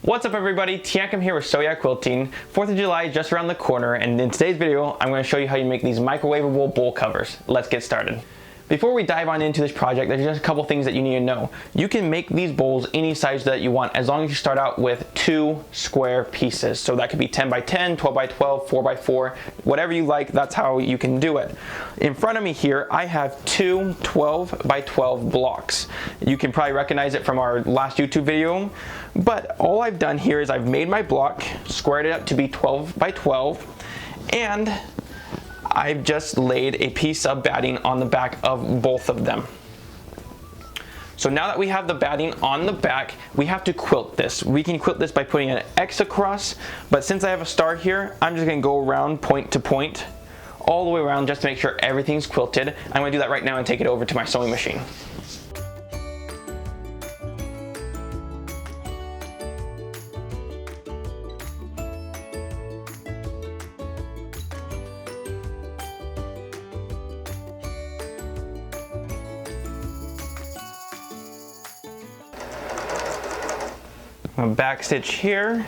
What's up everybody, Teancum here with Sew Yeah Quilting. 4th of July is just around the corner, and in today's video I'm going to show you how you make these microwavable bowl covers. Let's get started. Before we dive on into this project, there's just a couple things that you need to know. You can make these bowls any size that you want as long as you start out with 2 square pieces. So that could be 10 by 10, 12 by 12, 4 by 4, whatever you like, that's how you can do it. In front of me here, I have 2 12 by 12 blocks. You can probably recognize it from our last YouTube video, but all I've done here is I've made my block, squared it up to be 12 by 12, and I've just laid a piece of batting on the back of both of them. So now that we have the batting on the back, we have to quilt this. We can quilt this by putting an X across, but since I have a star here, I'm just gonna go around point to point, all the way around just to make sure everything's quilted. I'm gonna do that right now and take it over to my sewing machine. Back stitch here,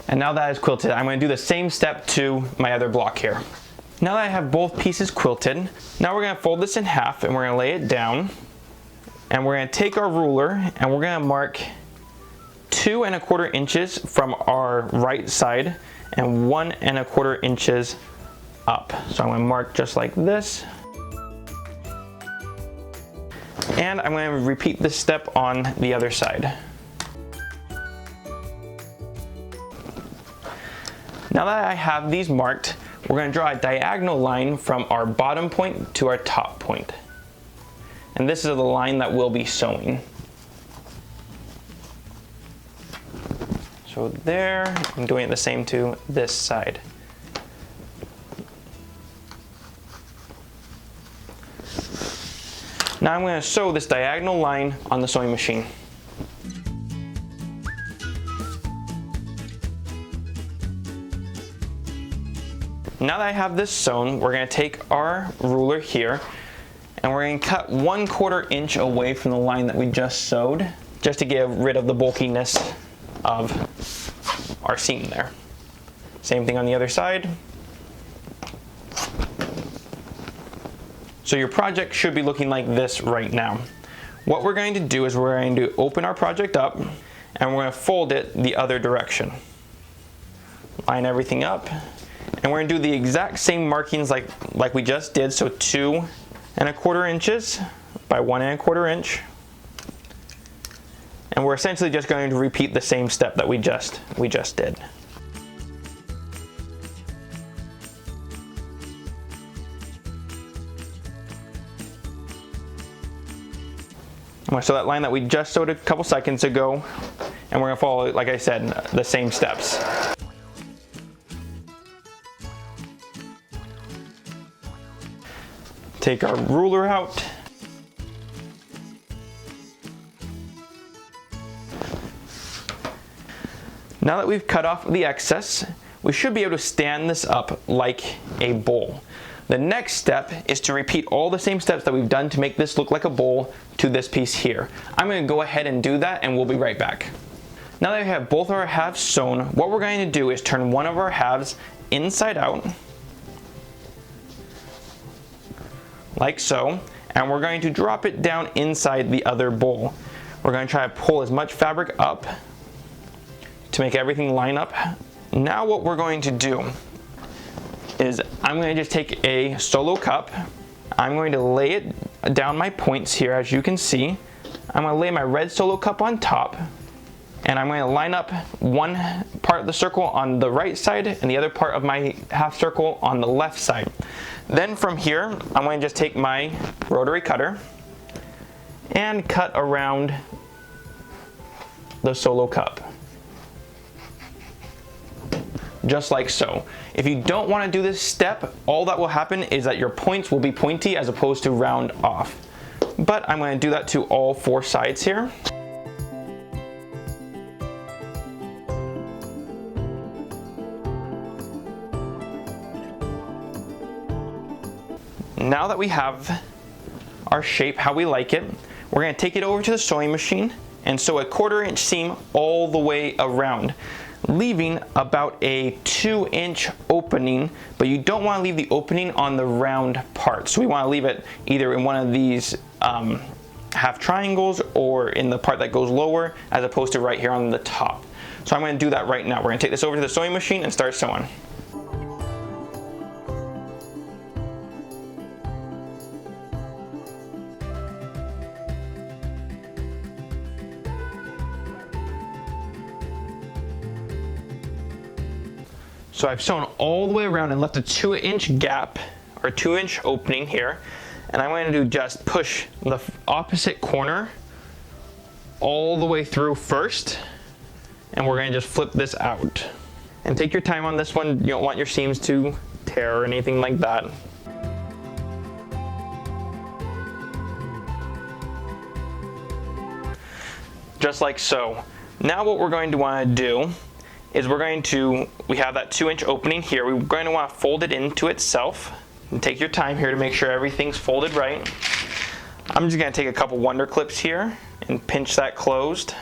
and now that is quilted, I'm going to do the same step to my other block here. Now that I have both pieces quilted, now we're going to fold this in half and we're going to lay it down, and we're going to take our ruler and we're going to mark 2 1/4 inches from our right side and 1 1/4 inches up. So I'm going to mark just like this. And I'm going to repeat this step on the other side. Now that I have these marked, we're going to draw a diagonal line from our bottom point to our top point. And this is the line that we'll be sewing. So there, I'm doing the same to this side. Now I'm going to sew this diagonal line on the sewing machine. Now that I have this sewn, we're going to take our ruler here and we're going to cut 1/4 inch away from the line that we just sewed, just to get rid of the bulkiness of our seam there. Same thing on the other side. So your project should be looking like this right now. What we're going to do is we're going to open our project up and we're going to fold it the other direction. Line everything up, and we're going to do the exact same markings like we just did. So 2 1/4 inches by 1 1/4 inch. And we're essentially just going to repeat the same step that we just did. I'm going to sew that line that we just sewed a couple seconds ago, and we're going to follow, like I said, the same steps. Take our ruler out. Now that we've cut off the excess, we should be able to stand this up like a bowl. The next step is to repeat all the same steps that we've done to make this look like a bowl to this piece here. I'm going to go ahead and do that, and we'll be right back. Now that we have both of our halves sewn, what we're going to do is turn one of our halves inside out, like so, and we're going to drop it down inside the other bowl. We're going to try to pull as much fabric up to make everything line up. Now what we're going to do is I'm going to just take a solo cup. I'm going to lay it down my points here, as you can see. I'm going to lay my red solo cup on top, and I'm going to line up one part of the circle on the right side and the other part of my half circle on the left side. Then from here, I'm going to just take my rotary cutter and cut around the solo cup. Just like so. If you don't want to do this step, all that will happen is that your points will be pointy as opposed to round off. But I'm going to do that to all 4 sides here. Now that we have our shape how we like it, we're going to take it over to the sewing machine and sew a 1/4 inch seam all the way around, leaving about a 2-inch opening, but you don't want to leave the opening on the round part. So we want to leave it either in one of these half triangles or in the part that goes lower, as opposed to right here on the top. So I'm going to do that right now. We're going to take this over to the sewing machine and start sewing. So I've sewn all the way around and left a 2-inch gap, or 2-inch opening here. And I'm going to do just push the opposite corner all the way through first. And we're going to just flip this out. And take your time on this one. You don't want your seams to tear or anything like that. Just like so. Now what we're going to want to do is we have that 2-inch opening here. We're going to want to fold it into itself. And take your time here to make sure everything's folded right. I'm just going to take a couple wonder clips here and pinch that closed.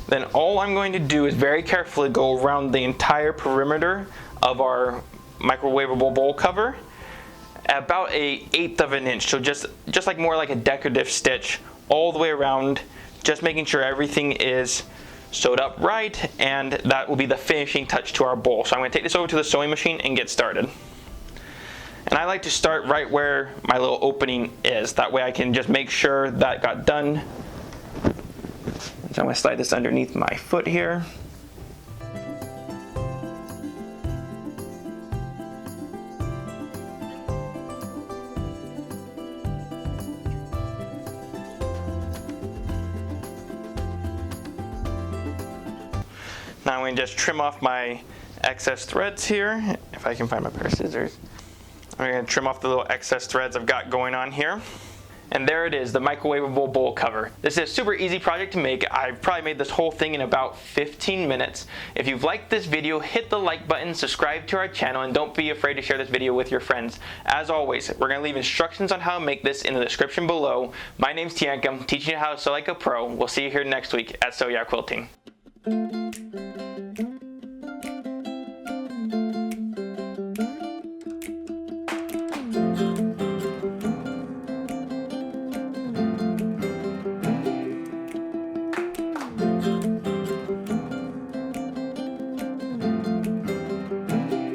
Then all I'm going to do is very carefully go around the entire perimeter of our microwavable bowl cover, about a 1/8 of an inch. So just like more like a decorative stitch all the way around, just making sure everything is sewed up right, and that will be the finishing touch to our bowl. So I'm going to take this over to the sewing machine and get started. And I like to start right where my little opening is. That way I can just make sure that got done. So I'm going to slide this underneath my foot here. Now I'm going to just trim off my excess threads here, if I can find my pair of scissors. I'm going to trim off the little excess threads I've got going on here. And there it is, the microwavable bowl cover. This is a super easy project to make. I've probably made this whole thing in about 15 minutes. If you've liked this video, hit the like button, subscribe to our channel, and don't be afraid to share this video with your friends. As always, we're going to leave instructions on how to make this in the description below. My name's Teancum, teaching you how to sew like a pro. We'll see you here next week at Sew Yeah Quilting.